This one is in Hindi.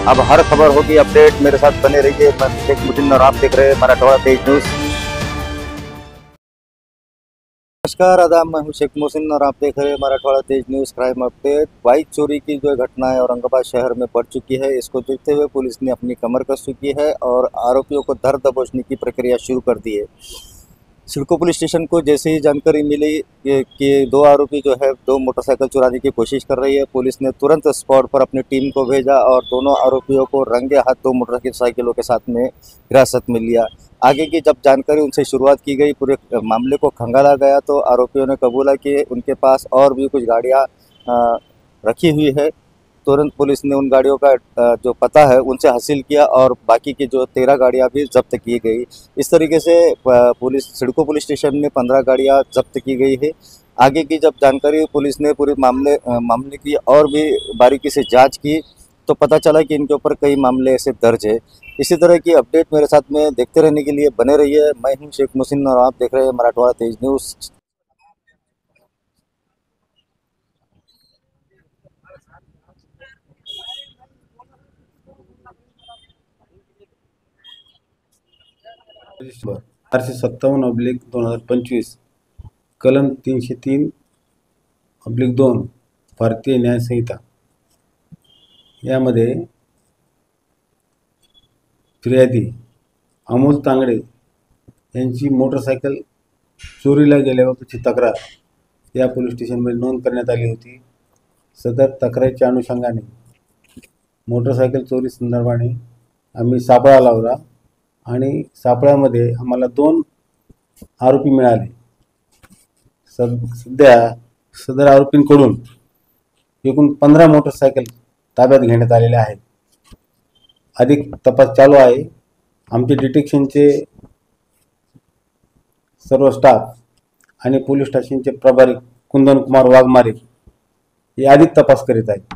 अब हर खबर होगी अपडेट, मेरे साथ बने रहिए। मैं शेख मुजीन और आप देख रहे हैं मराठवाड़ा तेज न्यूज। नमस्कार, आदाब, मैं हूं शेख मोहसिन और आप देख रहे हैं मराठवाड़ा तेज न्यूज़ क्राइम अपडेट। बाइक चोरी की जो घटना है औरंगाबाद शहर में बढ़ चुकी है, इसको देखते हुए पुलिस ने अपनी कमर कस चुकी है और आरोपियों को धर दबोचने की प्रक्रिया शुरू कर दी है। सिडको पुलिस स्टेशन को जैसे ही जानकारी मिली कि दो आरोपी जो है दो मोटरसाइकिल चुराने की कोशिश कर रही है, पुलिस ने तुरंत स्पॉट पर अपनी टीम को भेजा और दोनों आरोपियों को रंगे हाथ दो मोटरसाइकिलों के साथ में हिरासत में लिया। आगे की जब जानकारी उनसे शुरुआत की गई, पूरे मामले को खंगाला गया, तो आरोपियों ने कबूला कि उनके पास और भी कुछ गाड़ियाँ रखी हुई है। तुरंत पुलिस ने उन गाड़ियों का जो पता है उनसे हासिल किया और बाकी की जो 13 गाड़ियां भी जब्त की गई। इस तरीके से पुलिस सिडको पुलिस स्टेशन में 15 गाड़ियां जब्त की गई है। आगे की जब जानकारी पुलिस ने पूरे मामले की और भी बारीकी से जांच की, तो पता चला कि इनके ऊपर कई मामले ऐसे दर्ज है। इसी तरह की अपडेट मेरे साथ में देखते रहने के लिए बने रहिए। मैं हूँ शेख मुहसिन और आप देख रहे हैं मराठवाड़ा तेज न्यूज़। 457/2025 कलम 303/2 भारतीय न्याय संहिता यामध्ये फिर्यादी अमोल तांगडे यांची मोटरसायकल चोरीला गेल्याबाबतची तक्रार या पोलीस स्टेशनमध्ये नोंद करण्यात आली होती। सदर तक्रारीच्या अनुषंगाने मोटरसायकल चोरी संदर्भाने आम्ही सापळा लावला आणि सापळ्यामध्ये आम्हाला 2 आरोपी मिळाले। सध्या सदर आरोपींकडून एकूण 15 मोटरसायकल ताब्यात घेण्यात आलेल्या आहेत। अधिक तपास चालू आहे। आमचे डिटेक्शनचे सर्व स्टाफ आणि पोलीस स्टेशनचे प्रभारी कुंदन कुमार वाघमारे हे अधिक तपास करीत आहेत।